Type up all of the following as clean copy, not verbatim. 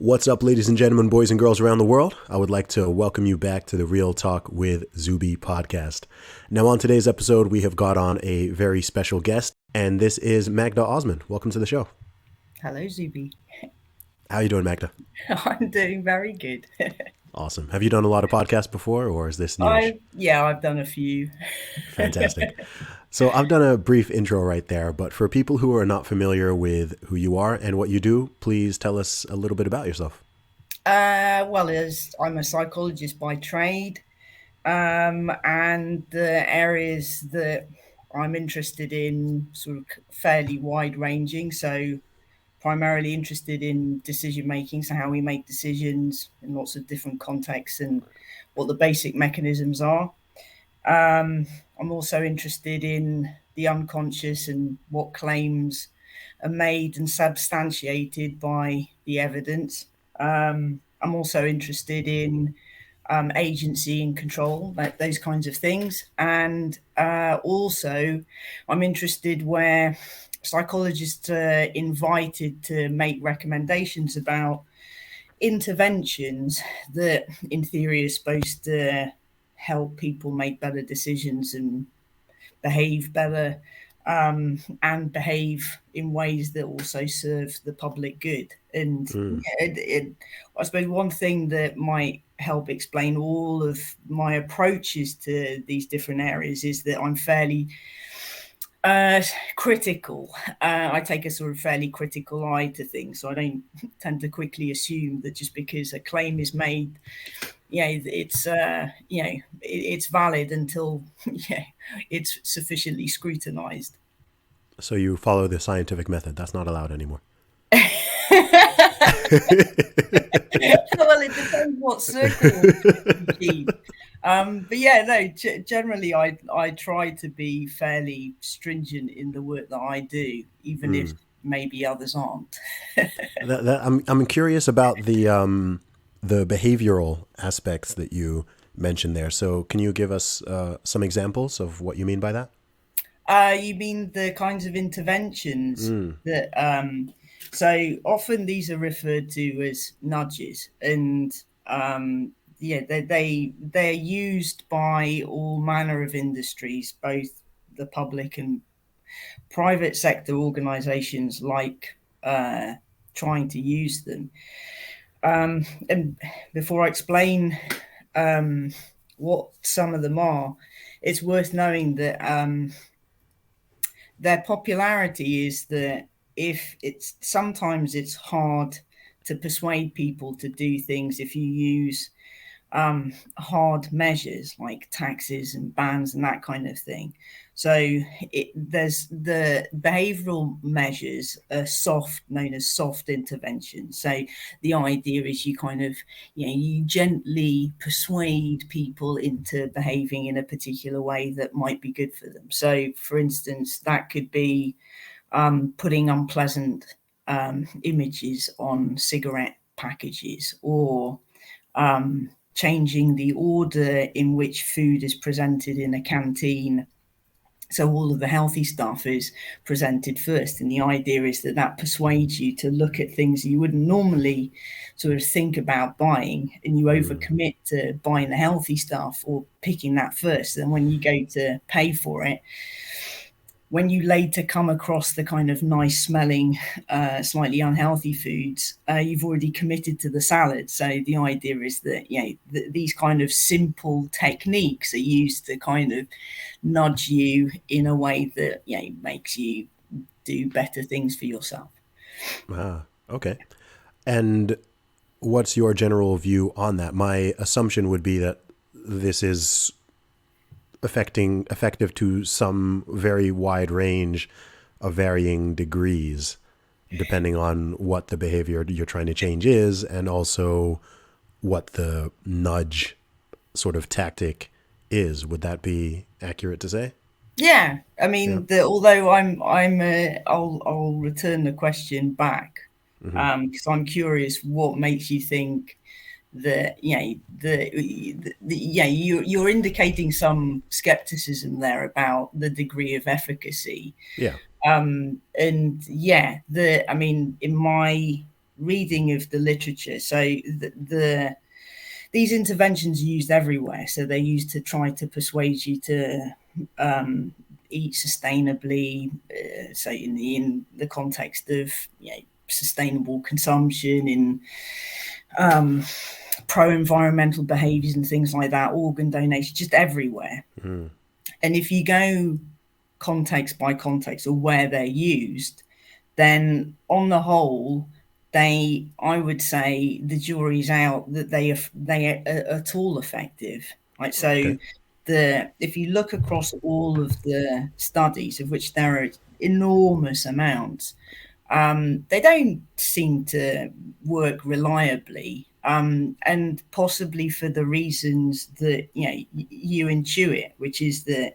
What's up, ladies and gentlemen, boys and girls around the world? I would like to welcome you back to the Real Talk with Zuby podcast. Now, on today's episode, we have got on a very special guest, and this is Magda Osman. Welcome to the show. Hello, Zuby. How you doing, Magda? I'm doing very good. Awesome. Have you done a lot of podcasts before, or is this newish? I've done a few. Fantastic. So I've done a brief intro right there, but for people who are not familiar with who you are and what you do, please tell us a little bit about yourself. As I'm a psychologist by trade, and the areas that I'm interested in sort of fairly wide ranging. So primarily interested in decision making, so how we make decisions in lots of different contexts and what the basic mechanisms are. I'm also interested in the unconscious and what claims are made and substantiated by the evidence. I'm also interested in agency and control, those kinds of things. And also, I'm interested where psychologists are invited to make recommendations about interventions that, in theory, are supposed to help people make better decisions and behave better, and behave in ways that also serve the public good. And I suppose one thing that might help explain all of my approaches to these different areas is that I'm fairly critical. I take a sort of fairly critical eye to things, so I don't tend to quickly assume that just because a claim is made, it's valid until it's sufficiently scrutinized. So you follow the scientific method. That's not allowed anymore. Well, it depends what circle you keep. But yeah, no. Generally, I try to be fairly stringent in the work that I do, even if maybe others aren't. I'm curious about the behavioral aspects that you mentioned there. So can you give us some examples of what you mean by that? You mean the kinds of interventions that so often these are referred to as nudges, and they're used by all manner of industries, both the public and private sector organizations like trying to use them. And before I explain what some of them are, it's worth knowing that their popularity is that if it's sometimes it's hard to persuade people to do things if you use hard measures like taxes and bans and that kind of thing. So there's the behavioral measures are soft, known as soft interventions. So the idea is you kind of, you gently persuade people into behaving in a particular way that might be good for them. So, for instance, that could be putting unpleasant images on cigarette packages, or changing the order in which food is presented in a canteen. So all of the healthy stuff is presented first. And the idea is that that persuades you to look at things you wouldn't normally sort of think about buying, and you overcommit to buying the healthy stuff or picking that first. And when you go to pay for it, when you later come across the kind of nice smelling, slightly unhealthy foods, you've already committed to the salad. So the idea is that, these kind of simple techniques are used to kind of nudge you in a way that, makes you do better things for yourself. Okay. And what's your general view on that? My assumption would be that this is effective to some very wide range of varying degrees, depending on what the behavior you're trying to change is, and also what the nudge sort of tactic is. Would that be accurate to say? Yeah, I mean, although I'll return the question back, because I'm curious what makes you think that you're indicating some skepticism there about the degree of efficacy. Yeah. In my reading of the literature. So these interventions are used everywhere. So they're used to try to persuade you to eat sustainably. So in the context of sustainable consumption, in pro-environmental behaviors and things like that, organ donation, just everywhere. Mm. And if you go context by context or where they're used, then on the whole, I would say the jury's out that they are at all effective. Right. So Okay. if you look across all of the studies, of which there are enormous amounts, they don't seem to work reliably, and possibly for the reasons that you intuit, which is that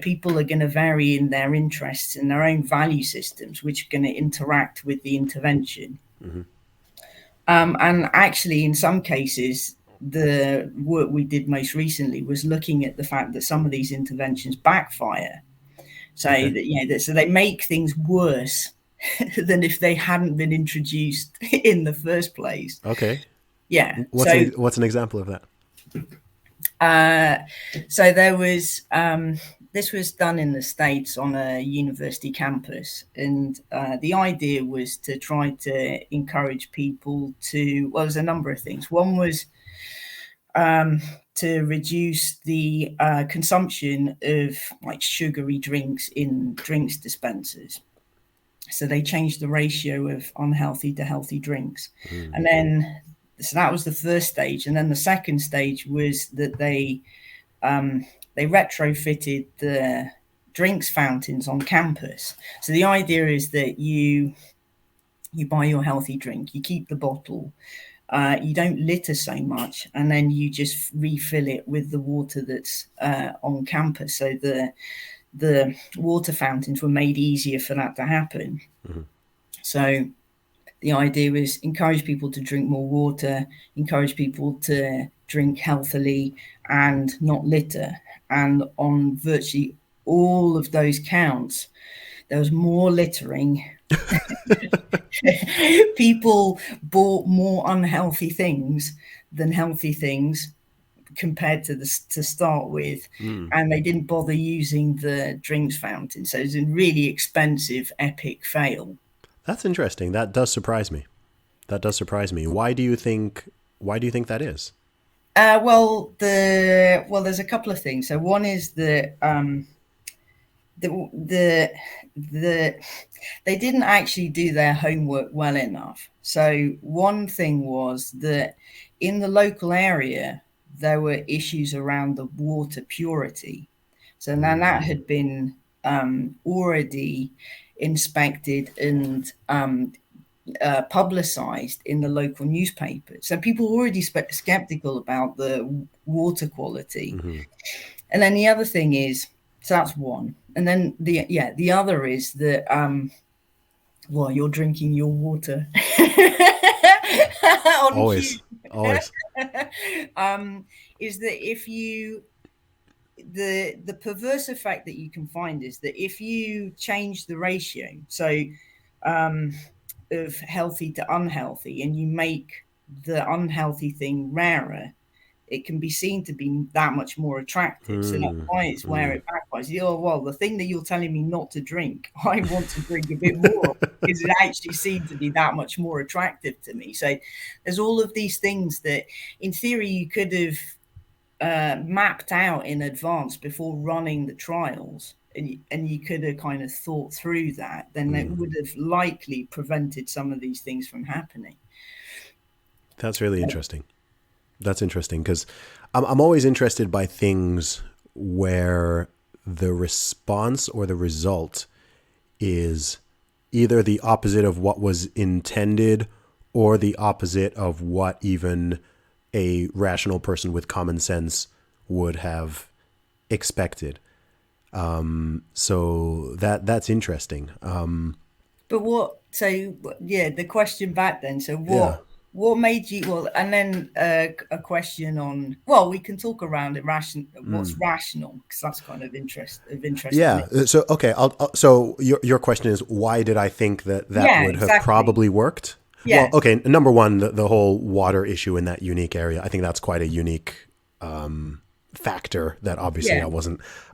people are going to vary in their interests and their own value systems, which are going to interact with the intervention. Mm-hmm. And actually, in some cases, the work we did most recently was looking at the fact that some of these interventions backfire. So Okay. that so they make things worse than if they hadn't been introduced in the first place. Okay. Yeah. What's an example of that? So there was this was done in the States on a university campus, and the idea was to try to encourage people to. Well, there's a number of things. One was to reduce the consumption of like sugary drinks in drinks dispensers. So they changed the ratio of unhealthy to healthy drinks. And then, so that was the first stage. And then the second stage was that they retrofitted the drinks fountains on campus. So the idea is that you buy your healthy drink, you keep the bottle, you don't litter so much, and then you just refill it with the water that's on campus. So the water fountains were made easier for that to happen. Mm-hmm. So the idea was encourage people to drink more water, encourage people to drink healthily and not litter. And on virtually all of those counts, there was more littering. People bought more unhealthy things than healthy things compared to start with, and they didn't bother using the drinks fountain. So it's a really expensive, epic fail. That's interesting. That does surprise me. Why do you think that is? There's a couple of things. So one is that they didn't actually do their homework well enough. So one thing was that in the local area, there were issues around the water purity. So now that had been already inspected and publicized in the local newspapers. So people were already skeptical about the water quality. Mm-hmm. And then the other thing is, so that's one. And then the other is that you're drinking your water on Always. Is that if you the perverse effect that you can find is that if you change the ratio, so of healthy to unhealthy, and you make the unhealthy thing rarer, it can be seen to be that much more attractive. So that's why it's where it backfires. The thing that you're telling me not to drink, I want to drink a bit more because it actually seemed to be that much more attractive to me. So there's all of these things that in theory you could have mapped out in advance before running the trials, and you could have kind of thought through that, then it would have likely prevented some of these things from happening. That's really interesting. That's interesting because I'm always interested by things where the response or the result is either the opposite of what was intended or the opposite of what even a rational person with common sense would have expected. So that's interesting. But the question back then, so what made you, and then a question on, we can talk around what's rational, because that's kind of interest. Yeah. So, okay. So your question is, why did I think that would have exactly. probably worked? Well, Yeah, okay. Number one, the whole water issue in that unique area. I think that's quite a unique factor that obviously yeah,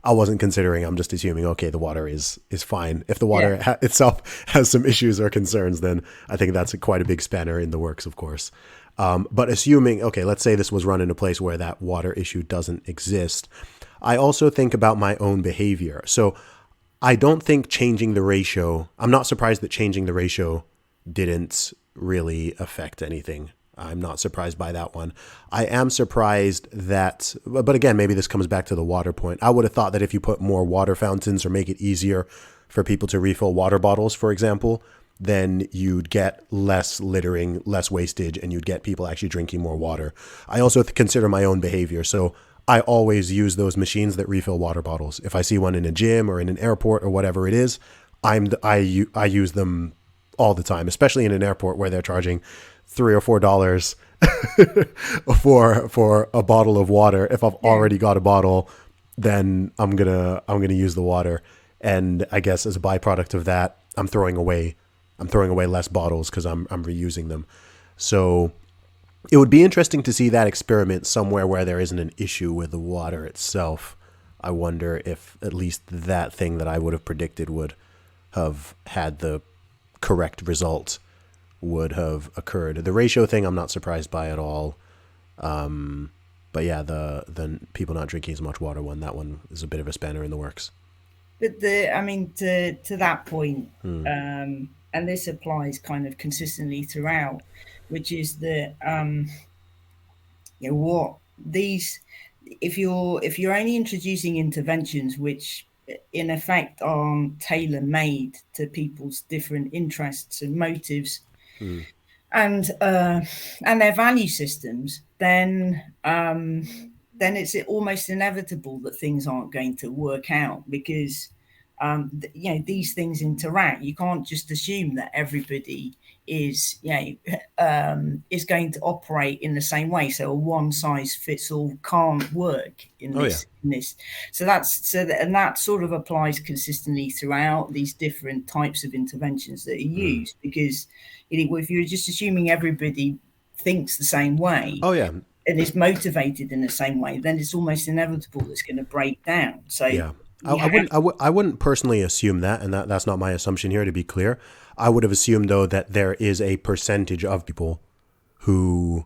I wasn't considering. I'm just assuming okay, the water is fine. If the yeah, water itself has some issues or concerns, then I think that's quite a big spanner in the works, of course. But assuming okay, let's say this was run in a place where that water issue doesn't exist. I also think about my own behavior. So I don't think changing the ratio. I'm not surprised that changing the ratio didn't really affect anything. I'm not surprised by that one. I am surprised that, but again, maybe this comes back to the water point. I would have thought that if you put more water fountains or make it easier for people to refill water bottles, for example, then you'd get less littering, less wastage, and you'd get people actually drinking more water. I also consider my own behavior. So I always use those machines that refill water bottles. If I see one in a gym or in an airport or whatever it is, I use them all the time, especially in an airport where they're charging $3 or $4 for a bottle of water. If I've yeah. already got a bottle, then I'm gonna use the water. And I guess as a byproduct of that, I'm throwing away less bottles because I'm reusing them. So it would be interesting to see that experiment somewhere where there isn't an issue with the water itself. I wonder if at least that thing that I would have predicted would have had the correct result would have occurred. The ratio thing, I'm not surprised by at all. But yeah, the people not drinking as much water one, that one is a bit of a spanner in the works. But I mean, to that point, and this applies kind of consistently throughout, which is that you know what these, if you're only introducing interventions which in effect are tailor made to people's different interests and motives and their value systems, then it's almost inevitable that things aren't going to work out because these things interact. You can't just assume that everybody is is going to operate in the same way. So a one size fits all can't work in Oh yeah. this. So that sort of applies consistently throughout these different types of interventions that are used because if you're just assuming everybody thinks the same way Oh yeah. and is motivated in the same way, then it's almost inevitable it's going to break down. So Yeah. you have I wouldn't personally assume that, and that's not my assumption here. To be clear, I would have assumed though that there is a percentage of people who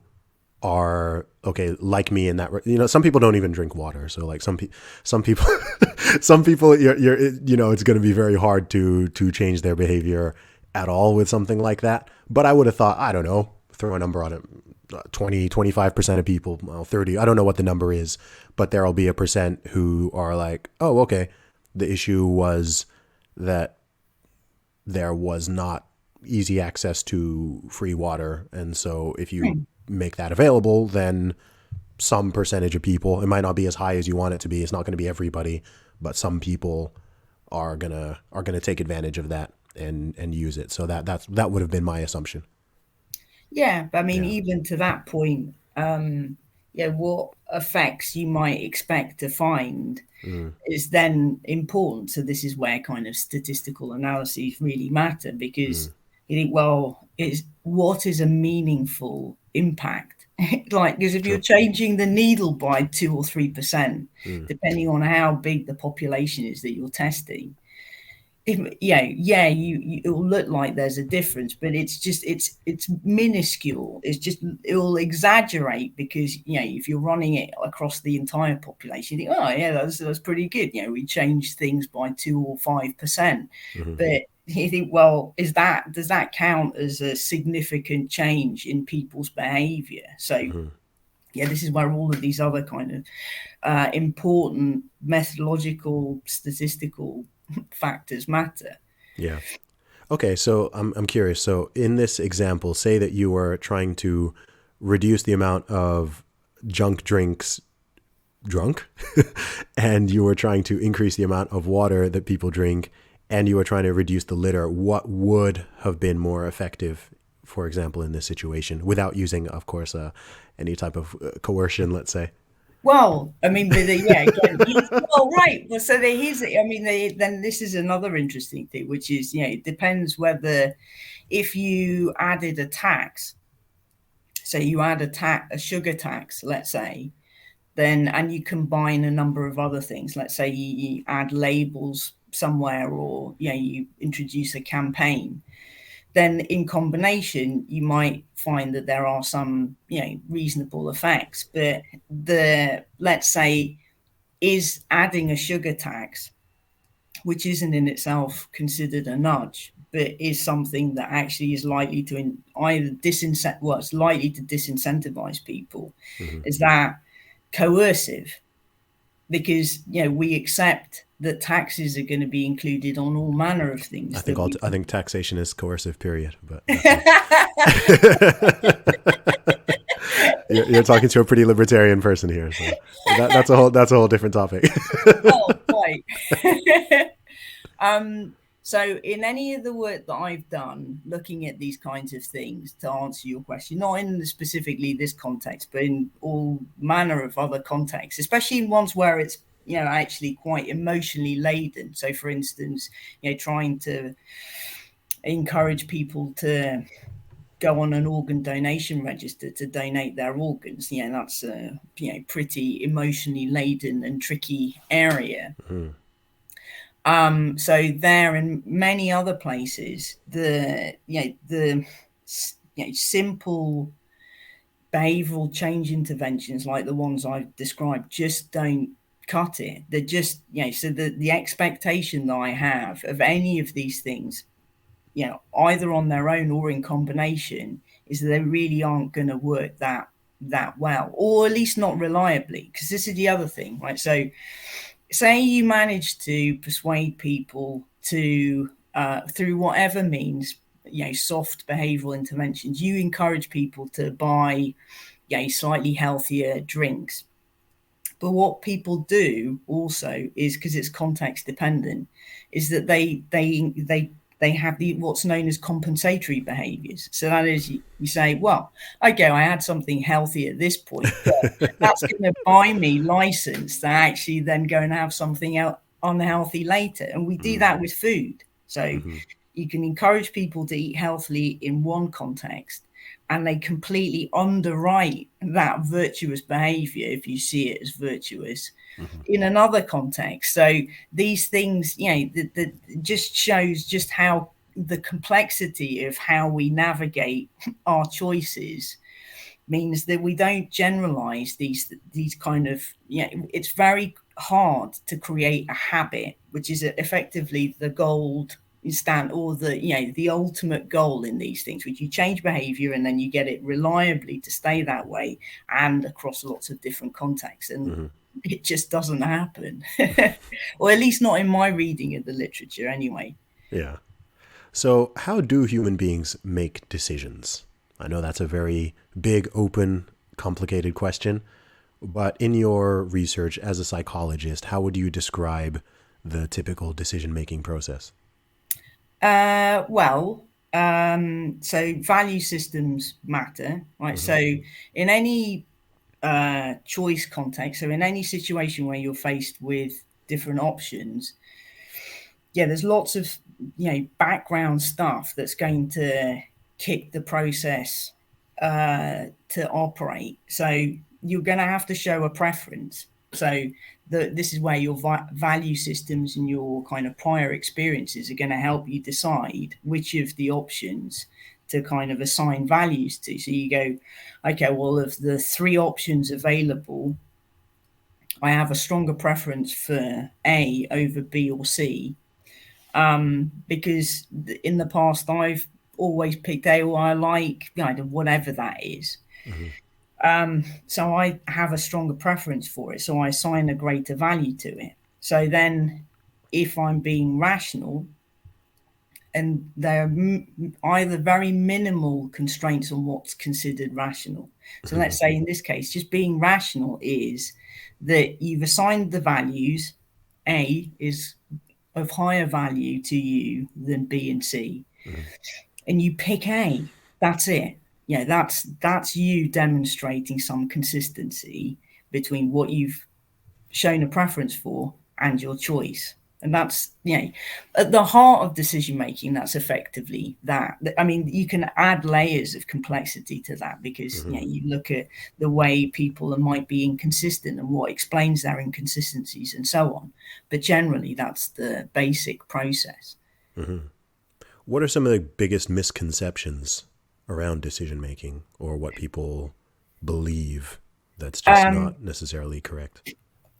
are okay like me in that. Some people don't even drink water, so like some people, some people, it's going to be very hard to change their behavior at all with something like that. But I would have thought, I don't know, throw a number on it, 20, 25% of people, well, 30, I don't know what the number is, but there'll be a percent who are like, oh, okay, the issue was that there was not easy access to free water. And so if you make that available, then some percentage of people, it might not be as high as you want it to be. It's not going to be everybody, but some people are gonna take advantage of that and use it. So that would have been my assumption. Yeah, but I mean, Yeah. even to that point, what effects you might expect to find is then important. So this is where kind of statistical analyses really matter because you think, well, is what is a meaningful impact? Like, because if you're True. changing the needle by 2 or 3%, depending on how big the population is that you're testing, it will look like there's a difference, but it's minuscule. It will exaggerate because if you're running it across the entire population, you think, oh yeah, that's pretty good. We changed things by 2 or 5%, but you think, well, does that count as a significant change in people's behavior? So this is where all of these other kind of important methodological, statistical factors matter. Yeah. Okay, so I'm curious. So in this example, say that you were trying to reduce the amount of junk drinks drunk and you were trying to increase the amount of water that people drink and you were trying to reduce the litter, what would have been more effective, for example, in this situation without using, of course, any type of coercion, let's say? Well, I mean, again, well, right. Well, so there is, I mean, then this is another interesting thing, which is, it depends whether if you added a tax, so you add a sugar tax, let's say, then, and you combine a number of other things, let's say you add labels somewhere, or you introduce a campaign, then in combination you might find that there are some reasonable effects. But let's say, is adding a sugar tax, which isn't in itself considered a nudge, but is something that actually is likely to either it's likely to disincentivize people, Mm-hmm. is that coercive? Because we accept that taxes are going to be included on all manner of I things think that we I think taxation is coercive. Period. But that's a you're talking to a pretty libertarian person here, so that's a whole different topic. well, quite. So in any of the work that I've done looking at these kinds of things, to answer your question, not in specifically this context, but in all manner of other contexts, especially in ones where it's actually quite emotionally laden. So for instance, trying to encourage people to go on an organ donation register to donate their organs. That's a pretty emotionally laden and tricky area. Mm. So there and many other places, the simple behavioral change interventions like the ones I've described just don't cut it. They're just so the expectation that I have of any of these things, either on their own or in combination, is that they really aren't going to work that well, or at least not reliably. Because this is the other thing, right? So say you manage to persuade people to through whatever means, soft behavioral interventions, you encourage people to buy slightly healthier drinks. But what people do also is, because it's context dependent, is that they have what's known as compensatory behaviors. So that is, you say, well, okay, I had something healthy at this point, but that's going to buy me license to actually then go and have something unhealthy later. And we do Mm. that with food. So Mm-hmm. you can encourage people to eat healthily in one context, and they completely underwrite that virtuous behavior, if you see it as virtuous, Mm-hmm. in another context. So these things, just shows just how the complexity of how we navigate our choices means that we don't generalize these kind of, it's very hard to create a habit, which is effectively the gold stand, or the ultimate goal in these things, which you change behavior and then you get it reliably to stay that way and across lots of different contexts. And Mm-hmm. it just doesn't happen. Or at least not in my reading of the literature anyway. Yeah. So, how do human beings make decisions? I know that's a very big, open, complicated question, but in your research as a psychologist, how would you describe the typical decision making process? So value systems matter, right? Mm-hmm. So in any choice context, so in any situation where you're faced with different options, there's lots of background stuff that's going to kick the process to operate. So you're going to have to show a preference. So this is where your value systems and your kind of prior experiences are going to help you decide which of the options to kind of assign values to. So you go, okay, well, of the three options available, I have a stronger preference for A over B or C, because in the past I've always picked A, or I like whatever that is. Mm-hmm. So I have a stronger preference for it, so I assign a greater value to it. So then, if I'm being rational, and there are either very minimal constraints on what's considered rational. So Mm-hmm. let's say in this case, just being rational is that you've assigned the values. A is of higher value to you than B and C, Mm-hmm. and you pick A. That's it. That's you demonstrating some consistency between what you've shown a preference for and your choice. And that's, at the heart of decision making, that's effectively that. I mean, you can add layers of complexity to that because, you look at the way people might be inconsistent and what explains their inconsistencies and so on. But generally, that's the basic process. What are some of the biggest misconceptions around decision making, or what people believe that's just not necessarily correct?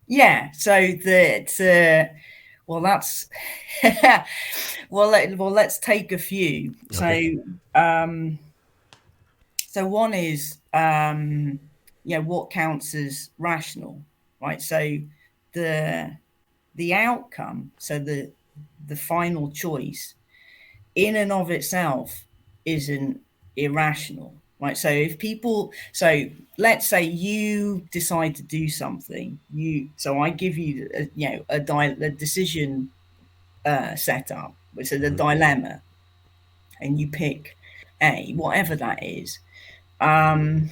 Yeah. So that, well, that's, let's take a few. Okay. So one is, what counts as rational, right? So the the outcome, so the final choice, in and of itself, isn't irrational, right? So let's say you decide to do something. So I give you, a decision setup, which is a dilemma, and you pick A, whatever that is. And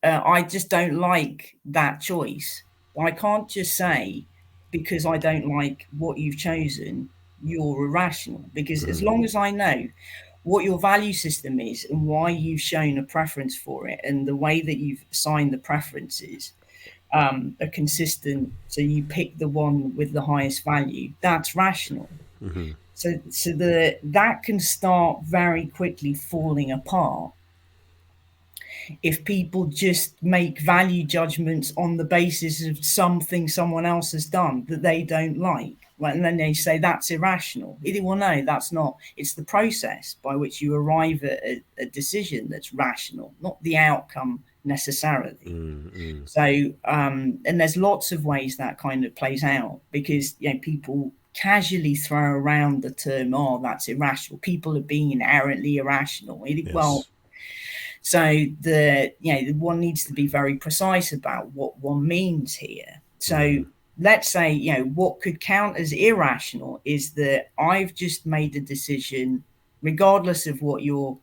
I just don't like that choice. I can't just say, because I don't like what you've chosen, you're irrational. Because as long as I know what your value system is and why you've shown a preference for it, and the way that you've assigned the preferences are consistent, so you pick the one with the highest value, that's rational. So that can start very quickly falling apart if people just make value judgments on the basis of something someone else has done that they don't like. Right? And then they say that's irrational. Well, no, that's not. It's the process by which you arrive at a decision that's rational, not the outcome necessarily. So, and there's lots of ways that kind of plays out because people casually throw around the term, "Oh, that's irrational." People are being inherently irrational. Well, Yes. so one needs to be very precise about what one means here. So let's say, what could count as irrational is that I've just made a decision, regardless of what you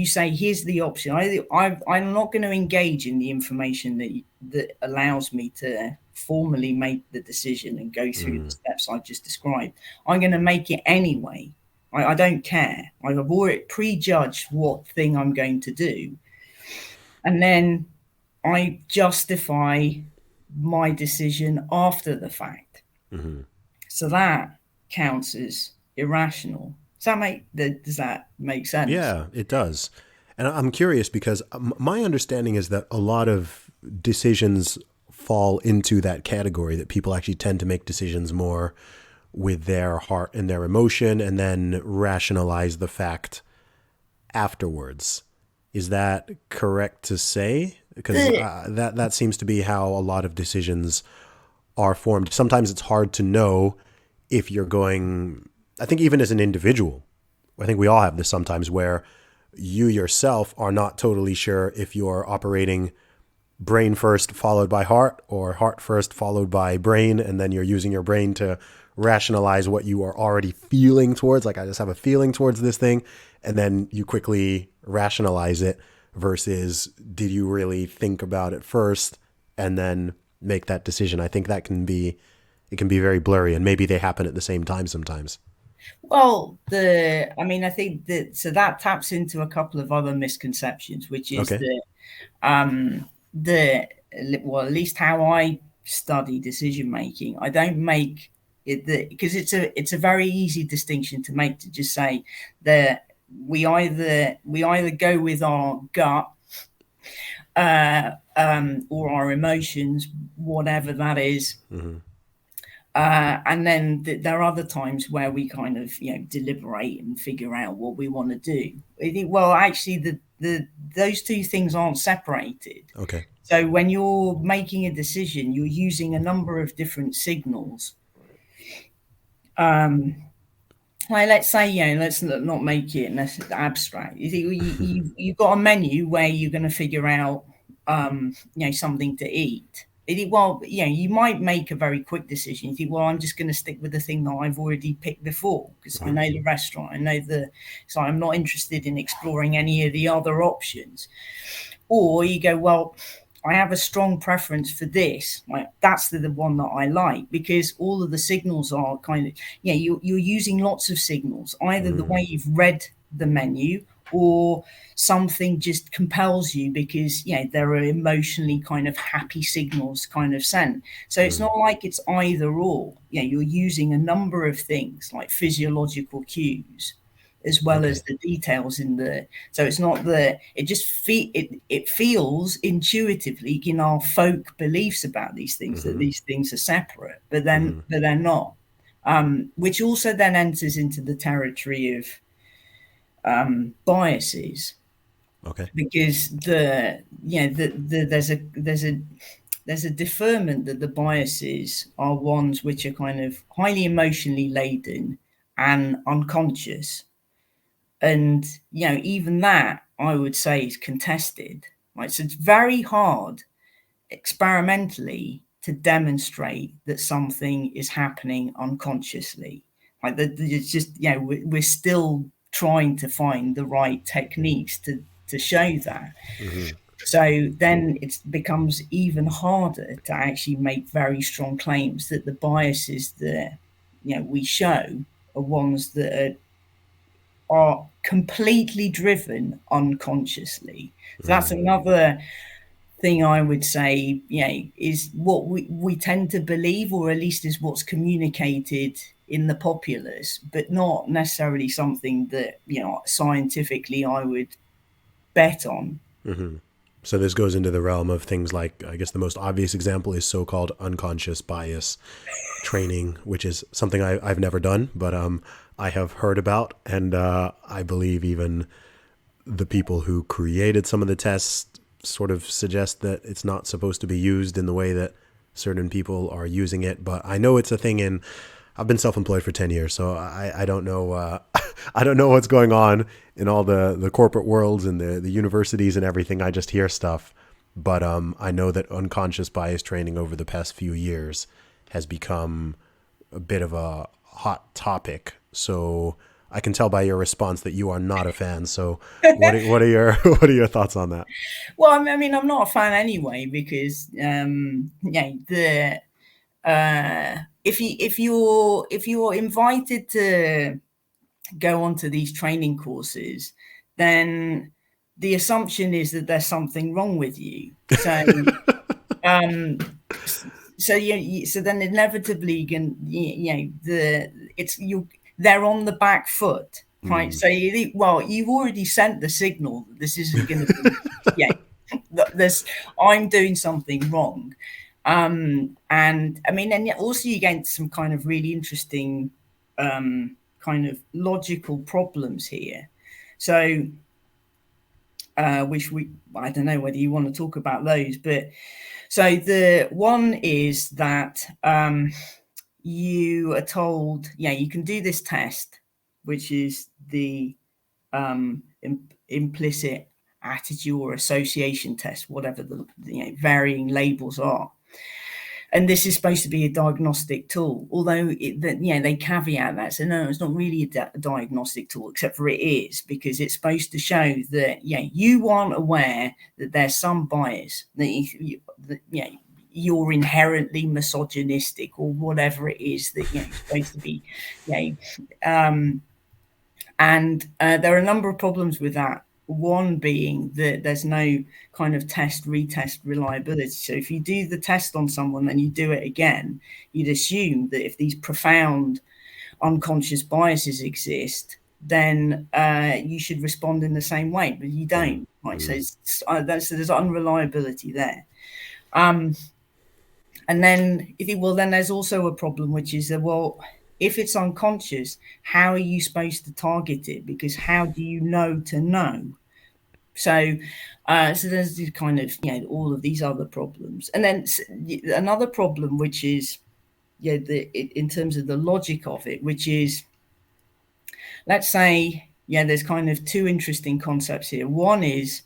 say, here's the option. I'm not going to engage in the information that allows me to formally make the decision and go through the steps I've just described. I'm going to make it anyway. I don't care. I've already prejudged what thing I'm going to do. And then I justify my decision after the fact. So that counts as irrational. Does that make sense? Yeah, it does. And I'm curious because my understanding is that a lot of decisions fall into that category, that people actually tend to make decisions more with their heart and their emotion and then rationalize the fact afterwards. Is that correct to say? Because that seems to be how a lot of decisions are formed. Sometimes it's hard to know if you're going, I think even as an individual, I think we all have this sometimes where you yourself are not totally sure if you're operating brain first followed by heart, or heart first followed by brain, and then you're using your brain to rationalize what you are already feeling towards. Like, I just have a feeling towards this thing, and then you quickly rationalize it, versus did you really think about it first and then make that decision? I think it can be very blurry, and maybe they happen at the same time sometimes. Well, I think that taps into a couple of other misconceptions, which is Okay. well, at least how I study decision making, I don't make it because it's a very easy distinction to make, to just say that we either go with our gut or our emotions, whatever that is. And then there are other times where we kind of deliberate and figure out what we want to do. Well, actually, those two things aren't separated. Okay. So when you're making a decision, you're using a number of different signals. Like, let's say, let's not make it abstract. You've got a menu where you're going to figure out something to eat. You might make a very quick decision. You think, well, I'm just going to stick with the thing that I've already picked before because I know the restaurant, so I'm not interested in exploring any of the other options. Or you go, well, I have a strong preference for this. Like that's the one that I like, because all of the signals are kind of, you're using lots of signals, either the way you've read the menu, or something just compels you because there are emotionally kind of happy signals kind of sent. So it's not like it's either or. You're using a number of things like physiological cues as well Okay. as the details in the. So it's not the. It just it feels intuitively in our folk beliefs about these things that these things are separate, but they're not. Which also then enters into the territory of biases, Okay. because there's a deferment that the biases are ones which are kind of highly emotionally laden and unconscious. And even that, I would say, is contested. Right, so it's very hard experimentally to demonstrate that something is happening unconsciously. Like it's just we're still trying to find the right techniques to show that. So then it becomes even harder to actually make very strong claims that the biases that we show are ones that are completely driven unconsciously. So that's another thing I would say, is what we tend to believe, or at least is what's communicated in the populace, but not necessarily something that, scientifically I would bet on. So this goes into the realm of things like, I guess the most obvious example is so-called unconscious bias training, which is something I've never done, but I have heard about, and I believe even the people who created some of the tests sort of suggest that it's not supposed to be used in the way that certain people are using it. But I know it's a thing in. I've been self-employed for 10 years, so I don't know. I don't know what's going on in all the corporate worlds and the universities and everything. I just hear stuff. But I know that unconscious bias training over the past few years has become a bit of a hot topic. So I can tell by your response that you are not a fan. So what are your what are your thoughts on that? Well, I mean, I'm not a fan anyway, because the if you're invited to go onto these training courses, then the assumption is that there's something wrong with you. So um so then inevitably they're on the back foot, right? So you've already sent the signal that this isn't going to be this I'm doing something wrong. And I mean, and also you get into some kind of really interesting kind of logical problems here. So which I don't know whether you want to talk about those, but so the one is that you are told, you can do this test, which is the implicit attitude or association test, whatever the varying labels are. And this is supposed to be a diagnostic tool, although they caveat that. So no, it's not really a diagnostic tool, except for it is, because it's supposed to show that you aren't aware that there's some bias, that you're inherently misogynistic or whatever it is that you're supposed to be. And there are a number of problems with that. One being that there's no kind of retest reliability. So if you do the test on someone and you do it again, you'd assume that if these profound unconscious biases exist, then you should respond in the same way, but you don't. Right? So there's unreliability there. And then then there's also a problem, which is that, well, if it's unconscious, how are you supposed to target it? Because how do you know to know? So there's this kind of all of these other problems, and then another problem, which is in terms of the logic of it, which is, let's say there's kind of two interesting concepts here. One is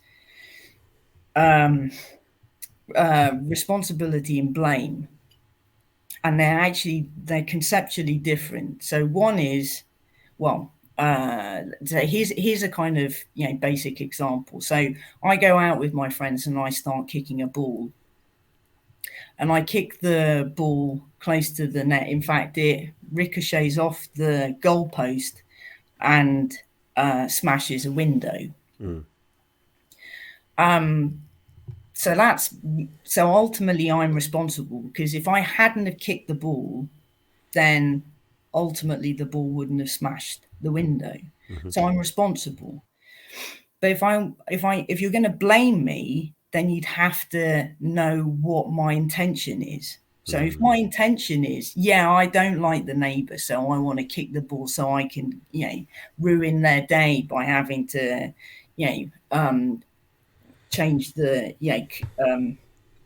responsibility and blame, and they're conceptually different. So one is, well, So here's a kind of basic example. So I go out with my friends and I start kicking a ball, and I kick the ball close to the net. In fact, it ricochets off the goalpost and smashes a window. So ultimately I'm responsible, because if I hadn't have kicked the ball, then ultimately the ball wouldn't have smashed the window. So I'm responsible. But if you're going to blame me, then you'd have to know what my intention is. So if my intention is, I don't like the neighbor, so I want to kick the ball so I can, ruin their day by having to, change the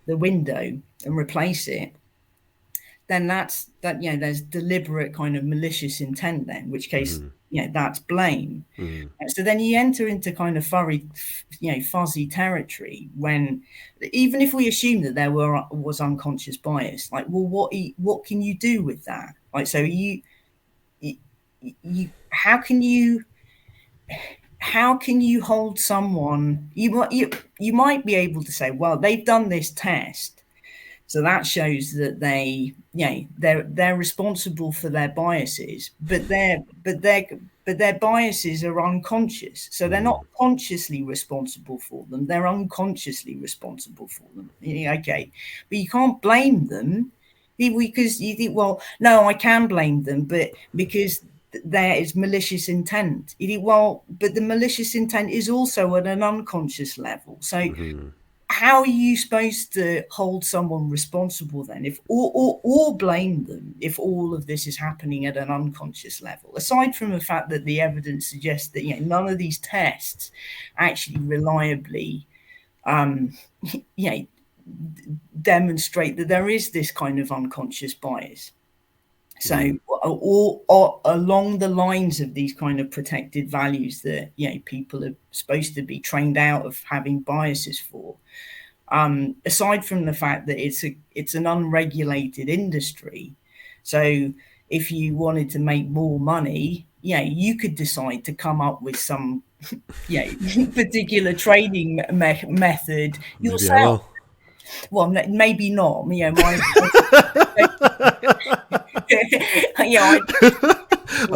window and replace it, then there's deliberate kind of malicious intent then, in which case that's blame. So then you enter into kind of fuzzy territory, when even if we assume that there was unconscious bias, like, well, what can you do with that? Like, so you how can you hold someone? You might be able to say, well, they've done this test, so that shows that they're responsible for their biases, but their biases are unconscious, so they're not consciously responsible for them. They're unconsciously responsible for them. Okay, but you can't blame them, because you think, well, no, I can blame them, but because there is malicious intent. Well, but the malicious intent is also at an unconscious level. So how are you supposed to hold someone responsible then, if or blame them, if all of this is happening at an unconscious level? Aside from the fact that the evidence suggests that none of these tests actually reliably demonstrate that there is this kind of unconscious bias. So all along the lines of these kind of protected values that people are supposed to be trained out of having biases for, aside from the fact that it's an unregulated industry, so if you wanted to make more money, you could decide to come up with some particular trading method Maybe I yourself. will. Well, maybe not. I'm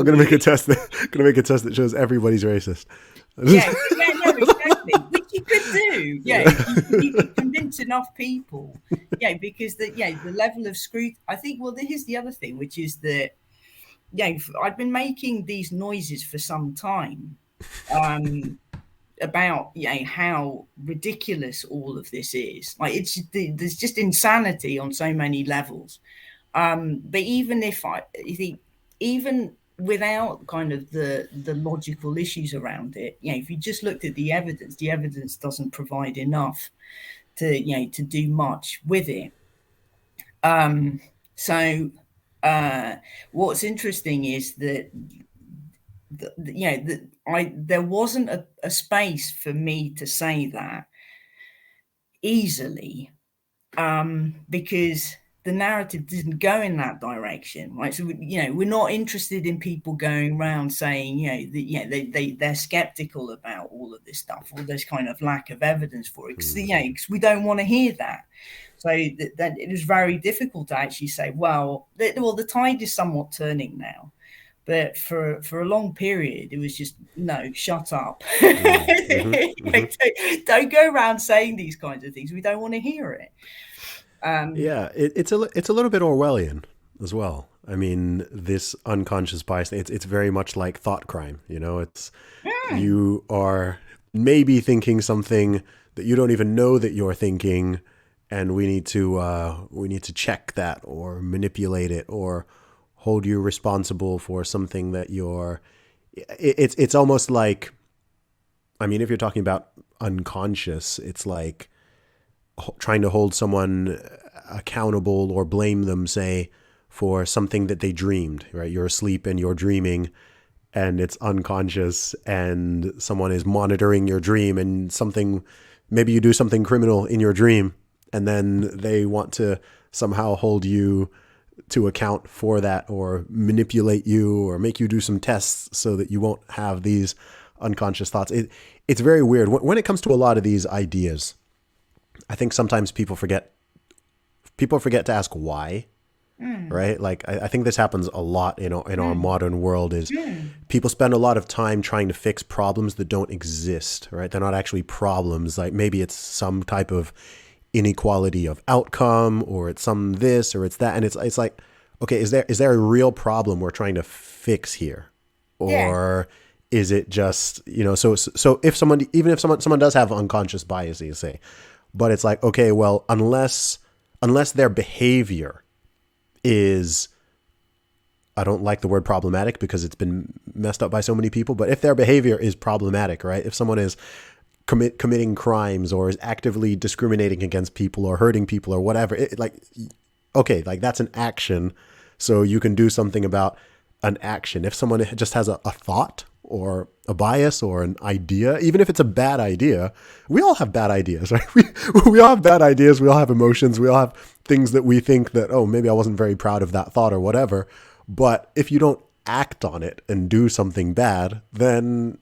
gonna make a test. Gonna make a test that shows everybody's racist. No, exactly. Which you could do. You could convince enough people. Because the level of scrutiny. I think. Well, here's the other thing, which is that I've been making these noises for some time. About how ridiculous all of this is. Like, there's just insanity on so many levels. But even even without kind of the logical issues around it, if you just looked at the evidence doesn't provide enough to do much with it. So what's interesting is that there wasn't a space for me to say that easily, because the narrative didn't go in that direction, right? So we're not interested in people going around saying they're skeptical about all of this stuff, or there's kind of lack of evidence for it, because we don't want to hear that. So that it was very difficult to actually say, well, the tide is somewhat turning now. But for a long period, it was just, no, shut up. Don't go around saying these kinds of things. We don't want to hear it. It's a little bit Orwellian as well. I mean, this unconscious bias, it's very much like thought crime. It's you are maybe thinking something that you don't even know that you're thinking, and we need to check that or manipulate it or hold you responsible for something that it's almost like, I mean, if you're talking about unconscious, it's like trying to hold someone accountable or blame them, say, for something that they dreamed, right? You're asleep and you're dreaming and it's unconscious, and someone is monitoring your dream, and maybe you do something criminal in your dream, and then they want to somehow hold you to account for that, or manipulate you, or make you do some tests so that you won't have these unconscious thoughts. It's very weird when it comes to a lot of these ideas. I think sometimes people forget to ask why, Mm, right? Like I think this happens a lot in our mm, modern world. Is mm. people spend a lot of time trying to fix problems that don't exist, right? They're not actually problems. Like maybe it's some type of inequality of outcome, or it's some this, or it's that, and it's like, okay, is there a real problem we're trying to fix here, Yeah, or is it just, so if someone, even if someone does have unconscious biases, say, but it's like, okay, well, unless their behavior is, I don't like the word problematic because it's been messed up by so many people, but if their behavior is problematic, right? If someone is committing crimes, or is actively discriminating against people, or hurting people, or whatever, like, okay, like that's an action. So you can do something about an action. If someone just has a thought, or a bias, or an idea, even if it's a bad idea, we all have bad ideas, right? We all have bad ideas. We all have emotions. We all have things that we think that, oh, maybe I wasn't very proud of that thought, or whatever. But if you don't act on it and do something bad, then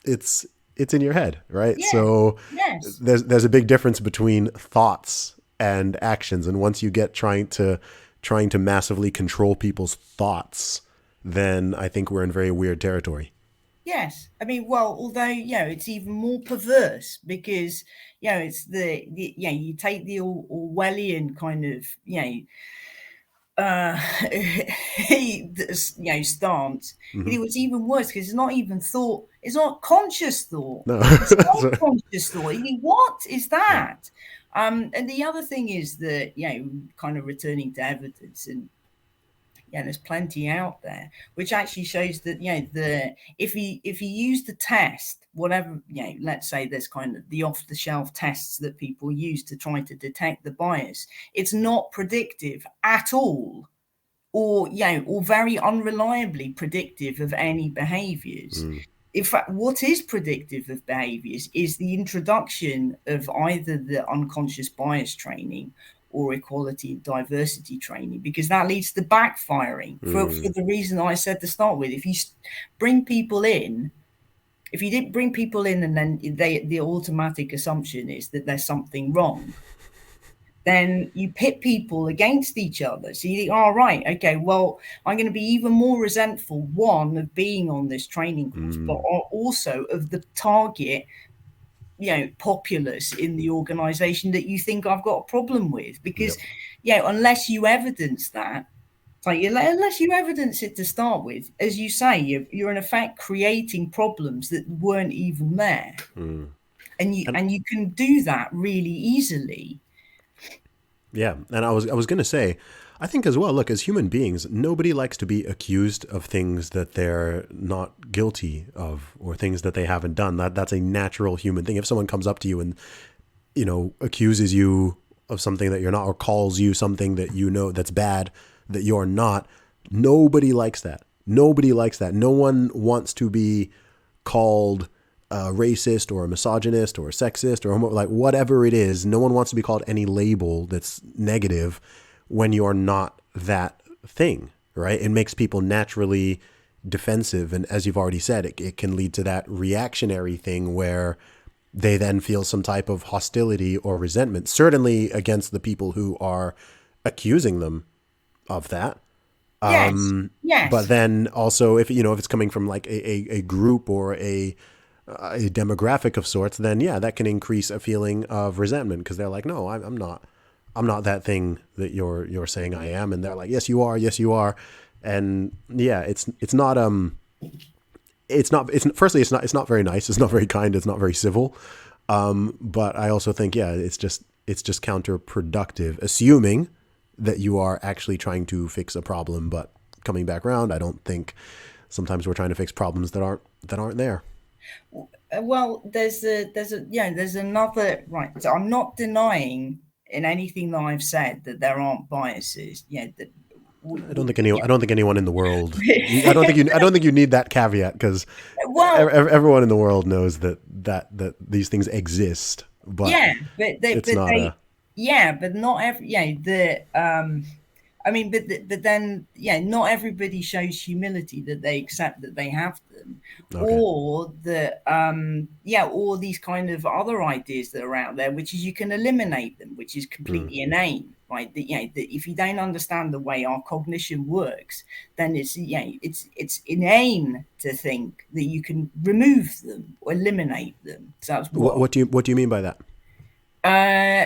it's it's in your head, right? yeah, So yes. there's a big difference between thoughts and actions, and once you get trying to massively control people's thoughts, then I think we're in very weird territory. Yes, I mean, well, although it's even more perverse because it's you take the Orwellian kind of uh, stance. Hmm. It was even worse because it's not even thought. It's not conscious thought. No. It's So, unconscious thought. You think, what is yeah. that? And the other thing is that kind of returning to evidence, and there's plenty out there which actually shows that the if you use the test, whatever, let's say there's kind of the off the shelf tests that people use to try to detect the bias, it's not predictive at all, or or very unreliably predictive of any behaviors. Mm, In fact, what is predictive of behaviors is the introduction of either the unconscious bias training or equality and diversity training, because that leads to backfiring for mm, the reason I said to start with. If you bring people in, if you didn't bring people in and then the automatic assumption is that there's something wrong, then you pit people against each other. So you think, all right, okay, well, I'm going to be even more resentful, one, of being on this training course, but mm. also of the target, populace in the organization that you think I've got a problem with. Because, Yep. unless you evidence that, like, unless you evidence it to start with, as you say, you're in effect creating problems that weren't even there. Mm. And you And and you can do that really easily. yeah, and I was gonna say, I think as well. Look, as human beings, nobody likes to be accused of things that they're not guilty of, or things that they haven't done. That's a natural human thing. If someone comes up to you and accuses you of something that you're not, or calls you something that that's bad that you're not, nobody likes that. Nobody likes that. No one wants to be called a racist, or a misogynist, or a sexist, or like whatever it is. No one wants to be called any label that's negative when you're not that thing, right? It makes people naturally defensive. And as you've already said, it can lead to that reactionary thing where they then feel some type of hostility or resentment, certainly against the people who are accusing them of that. Yes, But yes. then also, if it's coming from like a group, or a demographic of sorts, then yeah, that can increase a feeling of resentment, because they're like, no, I'm not that thing that you're saying I am, and they're like, yes you are, and yeah, it's firstly, it's not very nice, it's not very kind, it's not very civil, but I also think, yeah, it's just counterproductive, assuming that you are actually trying to fix a problem. But coming back around, I don't think sometimes we're trying to fix problems that aren't there. Well, there's another, right. So I'm not denying in anything that I've said that there aren't biases. That I don't think anyone in the world. I don't think you need that caveat, because well, everyone in the world knows that these things exist, but yeah, but it's not a. but not every, the I mean, but then, yeah, not everybody shows humility that they accept that they have them, Okay. or that, yeah, or these kind of other ideas that are out there, which is you can eliminate them, which is Mm. completely inane, right? That, that if you don't understand the way our cognition works, then it's inane to think that you can remove them or eliminate them. So that's what. What do you mean by that?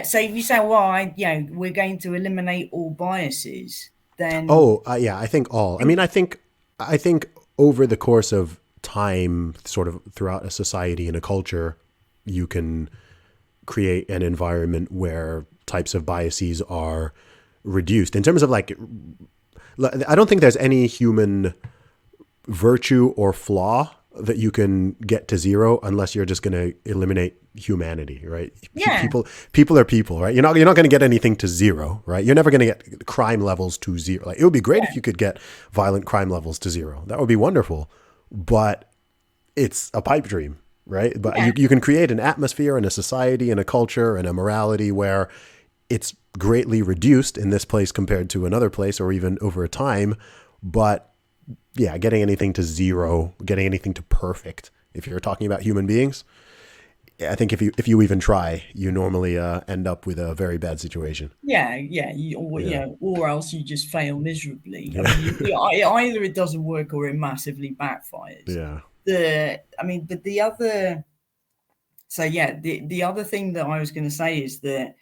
So if you say, well, we're going to eliminate all biases, then Oh, yeah, I think all. I mean, I think over the course of time, sort of throughout a society and a culture, you can create an environment where types of biases are reduced. In terms of like, I don't think there's any human virtue or flaw that you can get to zero unless you're just going to eliminate humanity, right? yeah, People are people, right? You're not going to get anything to zero, right? You're never going to get crime levels to zero. Like, it would be great if you could get violent crime levels to zero. That would be wonderful, but it's a pipe dream, right? But yeah, you can create an atmosphere and a society and a culture and a morality where it's greatly reduced in this place compared to another place, or even over time. But yeah, getting anything to zero, getting anything to perfect, if you're talking about human beings, I think if you even try, you normally end up with a very bad situation. yeah, Yeah, or else you just fail miserably. I yeah, mean, either it doesn't work or it massively backfires. yeah. I mean, but the other, so yeah, the other thing that I was going to say is that,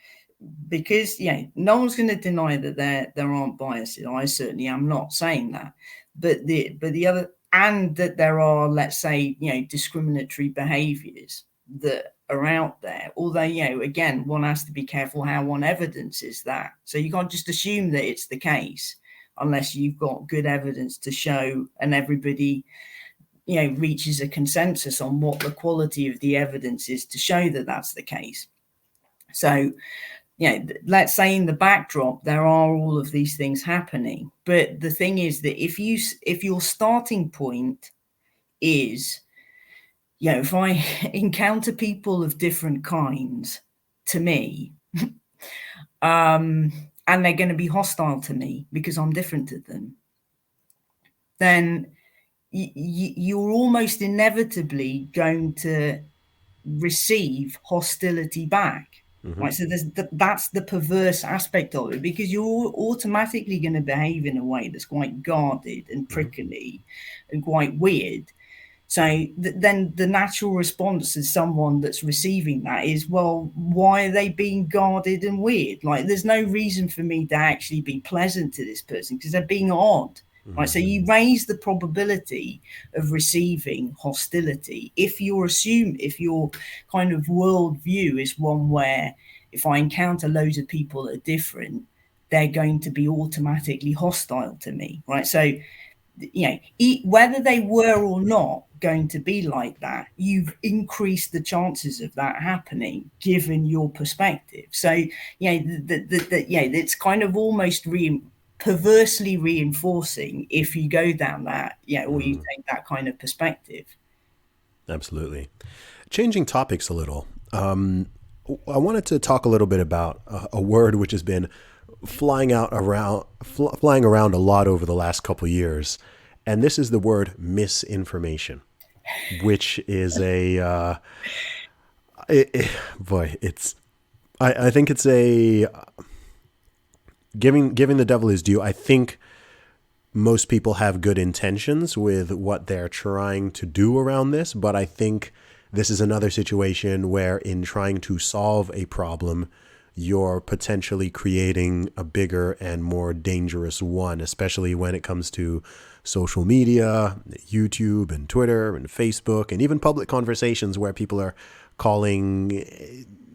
because no one's going to deny that there aren't biases. I certainly am not saying that, but the other, and that there are, let's say, discriminatory behaviours that are out there. Although, again, one has to be careful how one evidences that. So you can't just assume that it's the case unless you've got good evidence to show, and everybody reaches a consensus on what the quality of the evidence is to show that that's the case. So, let's say in the backdrop there are all of these things happening, but the thing is that if your starting point is, if I encounter people of different kinds to me, and they're going to be hostile to me because I'm different to them, then you're almost inevitably going to receive hostility back. Hmm. Right, so that's the perverse aspect of it, because you're automatically going to behave in a way that's quite guarded and Hmm. prickly and quite weird. So then the natural response as someone that's receiving that is, well, why are they being guarded and weird? Like, there's no reason for me to actually be pleasant to this person because they're being odd. Right. Hmm. So you raise the probability of receiving hostility if your kind of worldview is one where, if I encounter loads of people that are different, they're going to be automatically hostile to me. Right. So whether they were or not going to be like that, you've increased the chances of that happening given your perspective. So it's kind of almost perversely reinforcing if you go down that, or you Hmm. take that kind of perspective. Absolutely. Changing topics a little. I wanted to talk a little bit about a word which has been flying around a lot over the last couple of years, and this is the word misinformation, which is boy, it's I think it's a giving the devil his due. I think most people have good intentions with what they're trying to do around this, but I think this is another situation where, in trying to solve a problem, you're potentially creating a bigger and more dangerous one, especially when it comes to social media, YouTube and Twitter and Facebook, and even public conversations where people are calling,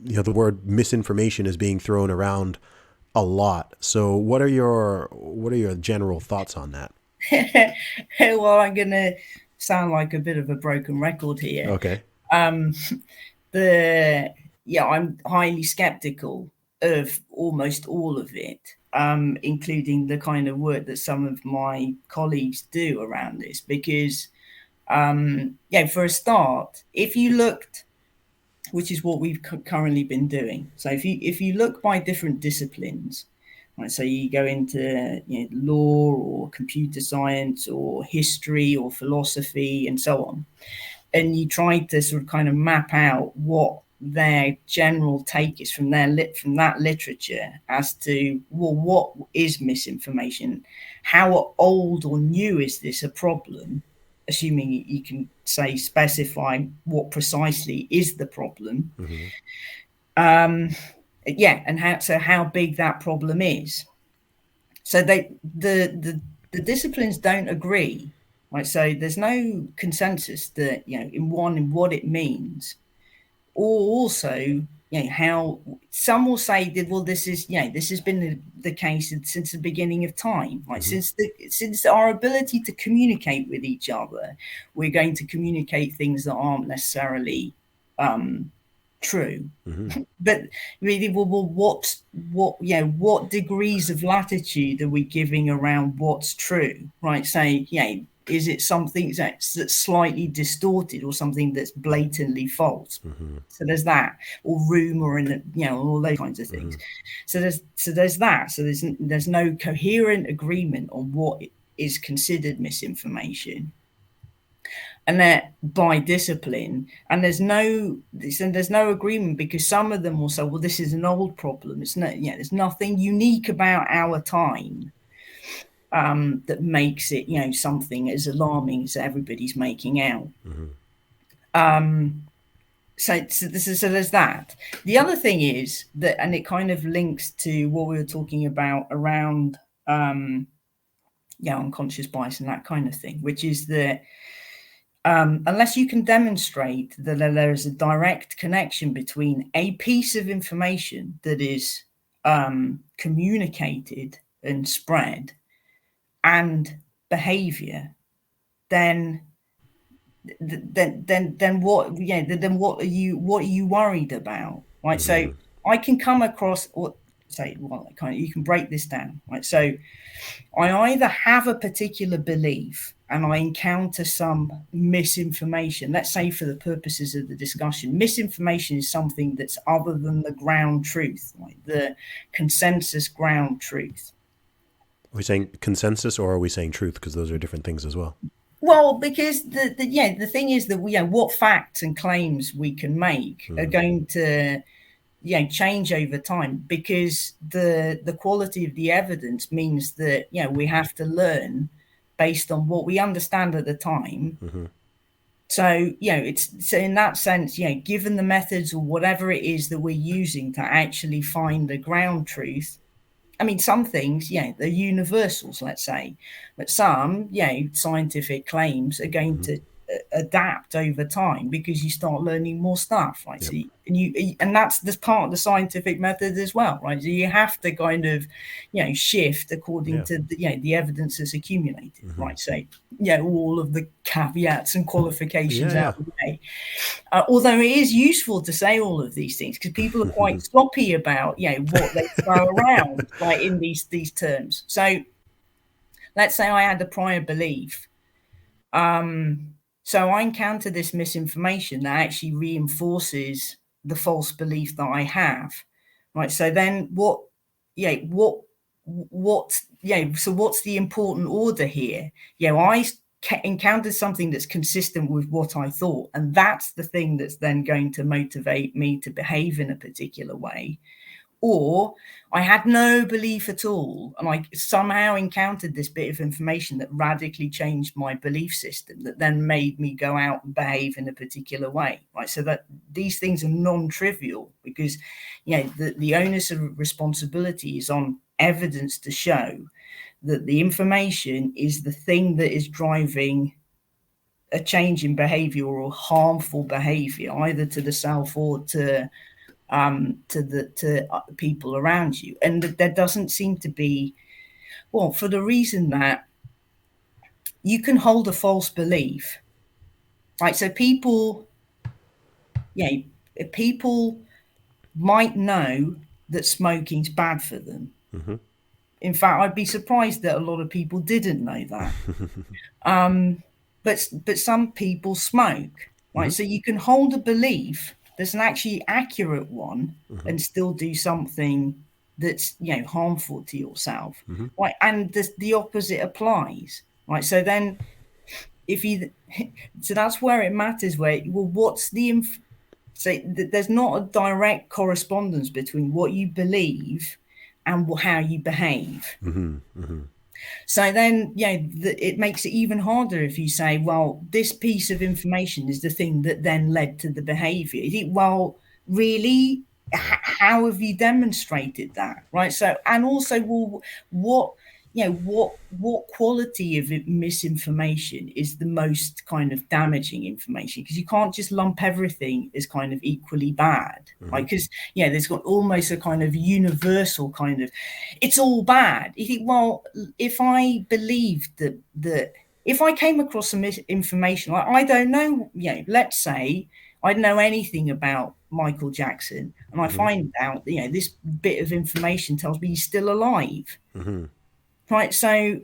the word misinformation is being thrown around a lot. So what are your general thoughts on that? Well, I'm gonna sound like a bit of a broken record here. Okay. Um, the I'm highly skeptical of almost all of it, including the kind of work that some of my colleagues do around this. Because, for a start, if you looked, which is what we've currently been doing. So if you look by different disciplines, Right, so you go into law or computer science or history or philosophy and so on, and you try to sort of kind of map out what their general take is from that literature as to, well, what is misinformation, how old or new is this a problem, assuming you can say specify what precisely is the problem. Yeah, and how big that problem is. So the disciplines don't agree, right? So there's no consensus that in what it means, or also how some will say that, well, this has been the case since the beginning of time, right? Since our ability to communicate with each other, we're going to communicate things that aren't necessarily true. But really, well, what degrees of latitude are we giving around what's true, right? Say, is it something that's slightly distorted or something that's blatantly false? So there's that, or rumor, and all those kinds of things. So there's that. So there's no coherent agreement on what is considered misinformation, and that by discipline, and there's no agreement, because some of them will say, well, this is an old problem, it's not, there's nothing unique about our time that makes it something as alarming as everybody's making out. So there's that. The other thing is that, and it kind of links to what we were talking about around unconscious bias and that kind of thing, which is that unless you can demonstrate that there is a direct connection between a piece of information that is communicated and spread and behavior, then what? Then what are you worried about? Right. So I can come across, or say, well, you can break this down. Right. So I either have a particular belief and I encounter some misinformation. Let's say, for the purposes of the discussion, misinformation is something that's other than the ground truth, like the consensus ground truth. Are we saying consensus, or are we saying truth? Because those are different things as well. Well, because the thing is that what facts and claims we can make are going to change over time, because the quality of the evidence means that we have to learn based on what we understand at the time. So so in that sense, given the methods or whatever it is that we're using to actually find the ground truth, I mean, some things, they're universals, let's say, but some, scientific claims are going to adapt over time, because you start learning more stuff, right? Yep. So and that's part of the scientific method as well, right? So you have to kind of, shift according to the evidence that's accumulated, right? So all of the caveats and qualifications out of the way. Although it is useful to say all of these things, because people are quite sloppy about what they throw around, like in these terms. So let's say I had a prior belief. So I encounter this misinformation that actually reinforces the false belief that I have. Right. So then so what's the important order here? I encountered something that's consistent with what I thought, and that's the thing that's then going to motivate me to behave in a particular way. Or I had no belief at all, and I somehow encountered this bit of information that radically changed my belief system, that then made me go out and behave in a particular way, right? So that these things are non-trivial, because the onus of responsibility is on evidence to show that the information is the thing that is driving a change in behavior or harmful behavior, either to the self or to people around you. And there doesn't seem to be, well, for the reason that you can hold a false belief, right? So people might know that smoking's bad for them. In fact, I'd be surprised that a lot of people didn't know that. But some people smoke, right? So you can hold a belief that's an actually accurate one and still do something that's harmful to yourself, right? And the opposite applies, right? So then if you so that's where it matters, where, well, what's the so there's not a direct correspondence between what you believe and how you behave. So then, it makes it even harder if you say, well, this piece of information is the thing that then led to the behavior. You think, well, really? How have you demonstrated that? Right. So, and also, well, what quality of misinformation is the most kind of damaging information? Because you can't just lump everything as kind of equally bad, right? Because there's got almost a kind of universal kind of, it's all bad. You think, well, if I believed that if I came across some information, like, I don't know, let's say I don't know anything about Michael Jackson, and I find out, this bit of information tells me he's still alive. Right. So,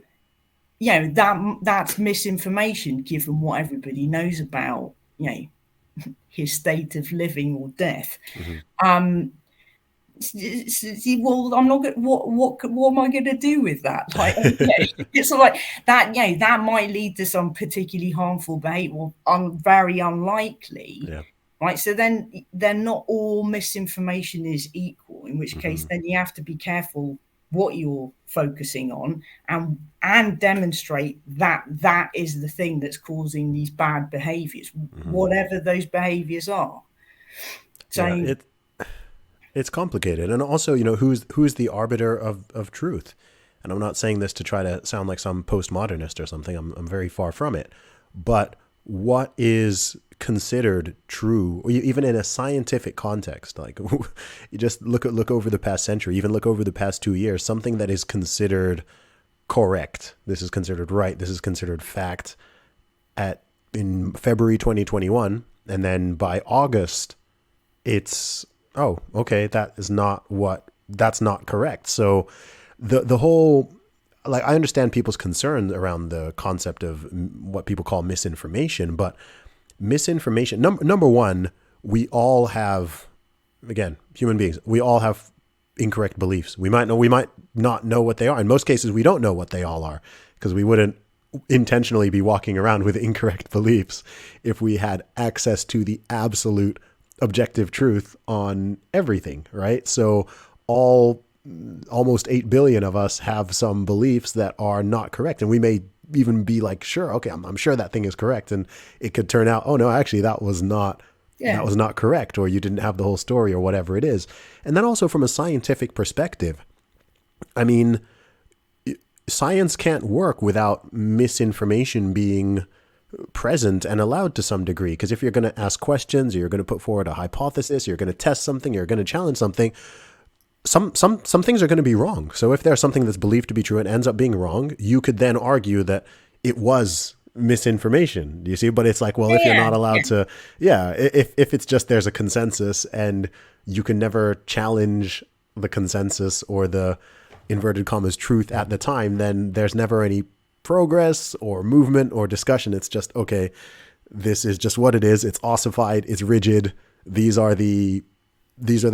that's misinformation, given what everybody knows about, his state of living or death. Well, I'm not. What am I going to do with that? Like, it's like that. That might lead to some particularly harmful behavior. Very unlikely. Yeah. Right. So then, not all misinformation is equal. In which case, then you have to be careful what you're focusing on, and demonstrate that is the thing that's causing these bad behaviors, whatever those behaviors are. So it's complicated. And also, who's the arbiter of truth? And I'm not saying this to try to sound like some postmodernist or something. I'm very far from it. But what is considered true, even in a scientific context? Like, you just look over the past century, even look over the past 2 years, something that is considered correct. This is considered right. This is considered fact in February 2021. And then by August, it's, oh, okay, that's not correct. So the whole, like, I understand people's concerns around the concept of what people call misinformation, but misinformation, number one, we all have, again, human beings, we all have incorrect beliefs. We might not know what they are. In most cases, we don't know what they all are, because we wouldn't intentionally be walking around with incorrect beliefs if we had access to the absolute objective truth on everything, right? So almost 8 billion of us have some beliefs that are not correct. And we may even be like, sure, okay, I'm sure that thing is correct. And it could turn out, oh no, actually that was not correct, or you didn't have the whole story, or whatever it is. And then also from a scientific perspective, I mean, science can't work without misinformation being present and allowed to some degree. Because if you're going to ask questions, or you're going to put forward a hypothesis, you're going to test something, you're going to challenge something, some things are going to be wrong. So if there's something that's believed to be true and ends up being wrong, you could then argue that it was misinformation. Do you see? But it's like, well, if you're not allowed to, if it's just there's a consensus and you can never challenge the consensus or the inverted commas truth at the time, then there's never any progress or movement or discussion. It's just, okay, this is just what it is. It's ossified. It's rigid. These are the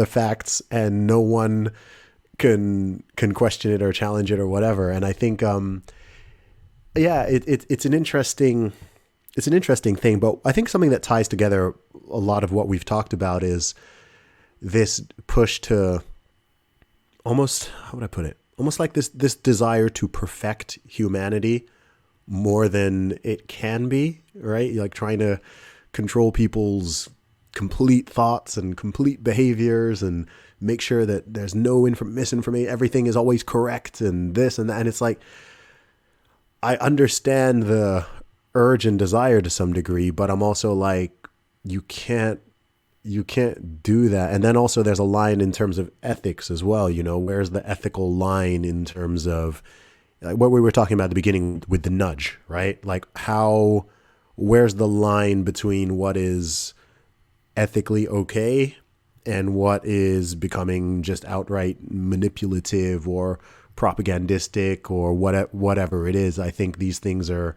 facts, and no one can question it or challenge it or whatever. And I think, it's an interesting thing. But I think something that ties together a lot of what we've talked about is this push to almost, how would I put it? Almost like this desire to perfect humanity more than it can be, right? Like trying to control people's complete thoughts and complete behaviors and make sure that there's no misinformation, everything is always correct and this and that. And it's like, I understand the urge and desire to some degree, but I'm also like, you can't do that. And then also there's a line in terms of ethics as well. Where's the ethical line in terms of like what we were talking about at the beginning with the nudge, right? Like where's the line between what is ethically okay and what is becoming just outright manipulative or propagandistic or whatever it is. I think these things are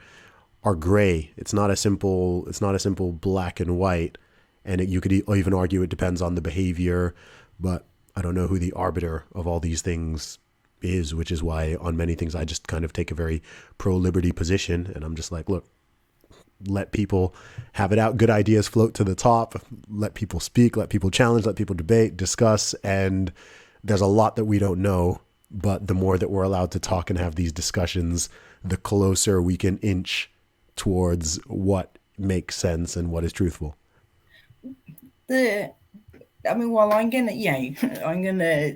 gray. It's not a simple black and white. And you could even argue it depends on the behavior. But I don't know who the arbiter of all these things is, which is why on many things I just kind of take a very pro liberty position. And I'm just like, look, let people have it out. Good ideas float to the top. Let people speak, let people challenge, let people debate, discuss. And there's a lot that we don't know. But the more that we're allowed to talk and have these discussions, the closer we can inch towards what makes sense and what is truthful. The I mean, well, I'm gonna, I'm gonna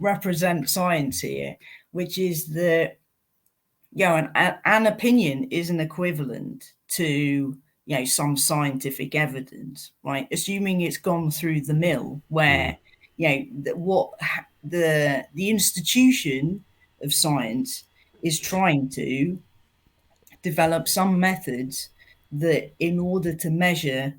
represent science here, which is that, an opinion isn't equivalent to, some scientific evidence, right? Assuming it's gone through the mill, Mm, where, what the institution of science is trying to develop some methods that, in order to measure,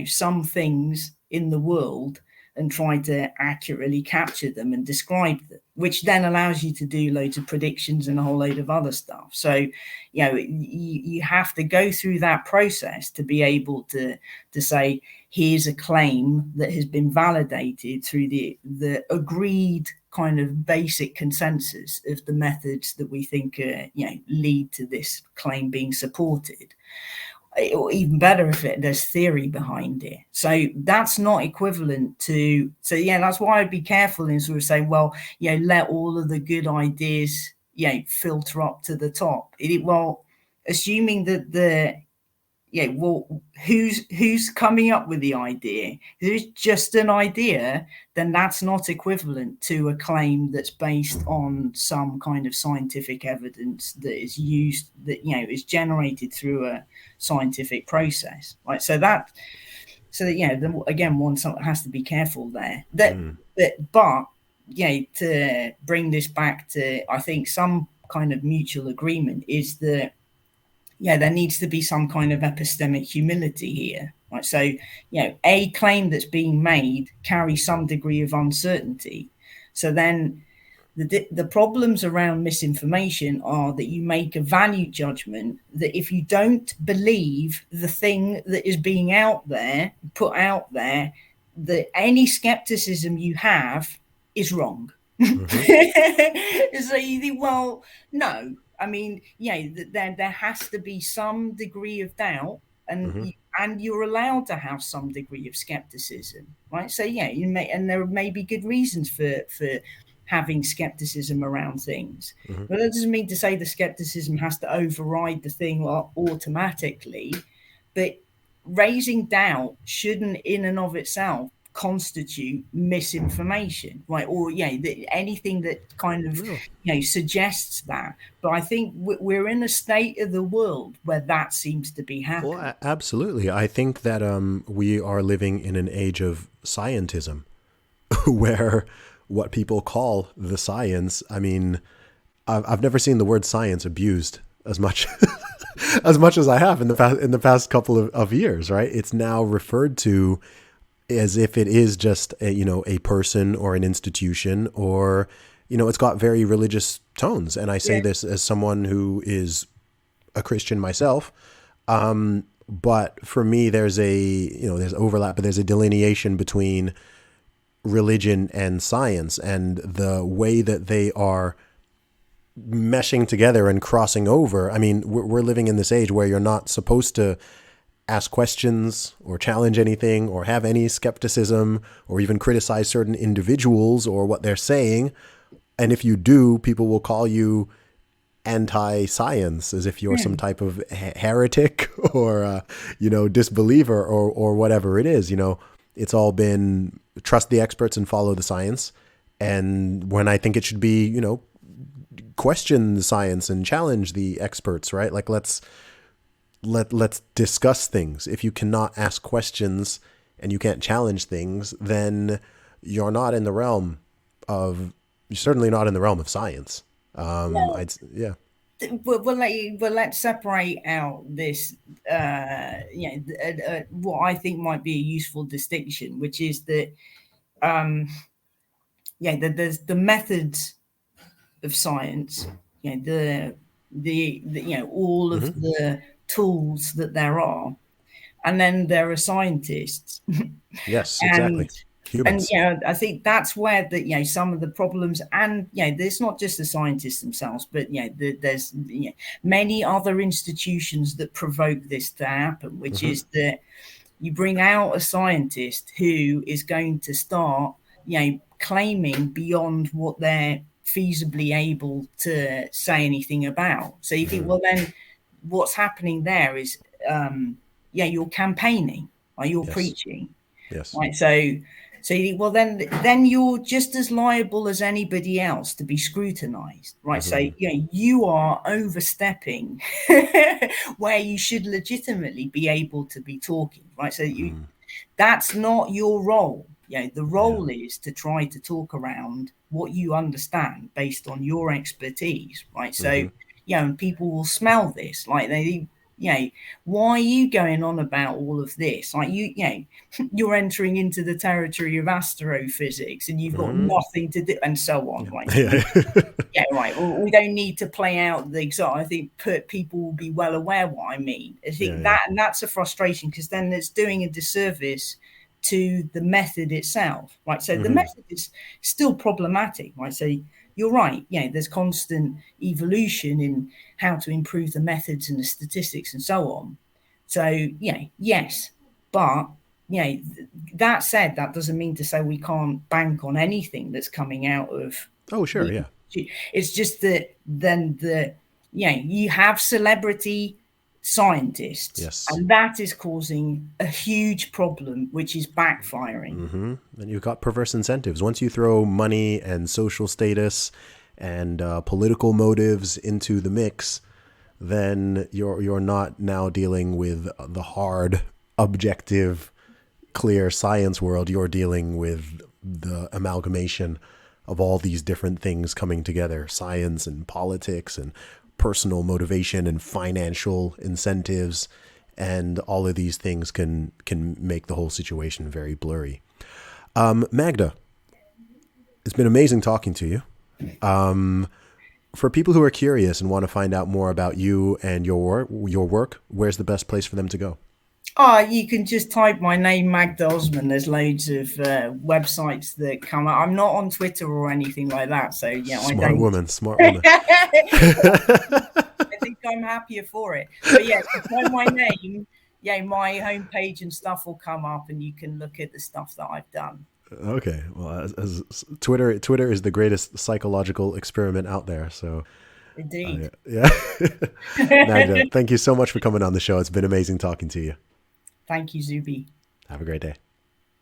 some things in the world and try to accurately capture them and describe them, which then allows you to do loads of predictions and a whole load of other stuff. So, you have to go through that process to be able to say, here's a claim that has been validated through the agreed kind of basic consensus of the methods that we think lead to this claim being supported. Or even better if there's theory behind it. So that's not equivalent to. So that's why I'd be careful in sort of saying, well, let all of the good ideas filter up to the top. Well, assuming that who's coming up with the idea? If it's just an idea, then that's not equivalent to a claim that's based on some kind of scientific evidence that is used, that is generated through a scientific process, right? Again, one has to be careful there. mm, But to bring this back to, I think, some kind of mutual agreement is that, there needs to be some kind of epistemic humility here. Right? So, a claim that's being made carries some degree of uncertainty. So then the problems around misinformation are that you make a value judgment that, if you don't believe the thing that is being put out there, that any skepticism you have is wrong. mm-hmm, So you think, well, no. I mean, there has to be some degree of doubt, and mm-hmm, you're allowed to have some degree of skepticism, right? So and there may be good reasons for having skepticism around things, mm-hmm. but that doesn't mean to say the skepticism has to override the thing automatically. But raising doubt shouldn't, in and of itself, constitute misinformation, right? Or anything that kind of No. suggests that. But I think we're in a state of the world where that seems to be Well, happening. absolutely. I think that we are living in an age of scientism, where what people call the science, I mean, I've never seen the word science abused as much as much as I have in the past couple of years, right? It's now referred to as if it is just a person or an institution, or it's got very religious tones. And I say Yeah. this as someone who is a Christian myself. But for me, there's overlap, but there's a delineation between religion and science, and the way that they are meshing together and crossing over. I mean, we're living in this age where you're not supposed to ask questions or challenge anything or have any skepticism or even criticize certain individuals or what they're saying. And if you do, people will call you anti-science, as if you're some Hmm. type of heretic or disbeliever, or whatever it is. It's all been trust the experts and follow the science. And when I think it should be, question the science and challenge the experts, right? Like let's discuss things. If you cannot ask questions and you can't challenge things, then you're not in the realm of you're certainly not in the realm of science. Well, I'd yeah. let's separate out this, what I think might be a useful distinction, which is that, there's the methods of science, all Mm-hmm. of the tools that there are, and then there are scientists. Yes, And exactly. And humans. I think that's where some of the problems, and there's not just the scientists themselves, but there's many other institutions that provoke this to happen, which is that you bring out a scientist who is going to start claiming beyond what they're feasibly able to say anything about. So you think, well, then what's happening there is you're campaigning, or you're Yes. preaching. Yes. Right. So you think, well, then you're just as liable as anybody else to be scrutinized. Right. So you are overstepping where you should legitimately be able to be talking. Right. So that's not your role. The Yeah. role is to try to talk around what you understand based on your expertise. Right. So and people will smell this, like why are you going on about all of this? Like you're entering into the territory of astrophysics and you've got nothing to do, and so on. Right. So Yeah. right. Well, we don't need to play out the example. I think people will be well aware what I mean. I think Yeah. and that's a frustration, because then it's doing a disservice to the method itself. Right. So the method is still problematic. Right. So you're right. There's constant evolution in how to improve the methods and the statistics and so on. So yes, but that said, that doesn't mean to say we can't bank on anything that's coming out of Oh, sure. Yeah. it's just that then you have celebrity scientists, Yes. and that is causing a huge problem, which is backfiring. And you've got perverse incentives. Once you throw money and social status and political motives into the mix, then you're not now dealing with the hard, objective, clear science world. You're dealing with the amalgamation of all these different things coming together: science and politics and personal motivation and financial incentives, and all of these things can make the whole situation very blurry. Magda, it's been amazing talking to you. For people who are curious and want to find out more about you and your work, where's the best place for them to go? Oh, you can just type my name, Magda Osman. There's loads of websites that come up. I'm not on Twitter or anything like that, so I Smart don't. woman, smart woman. I think I'm happier for it. But if you type my name, my homepage and stuff will come up, and you can look at the stuff that I've done. Okay, well, as Twitter is the greatest psychological experiment out there. So, Indeed. yeah, Magda, thank you so much for coming on the show. It's been amazing talking to you. Thank you, Zuby. Have a great day.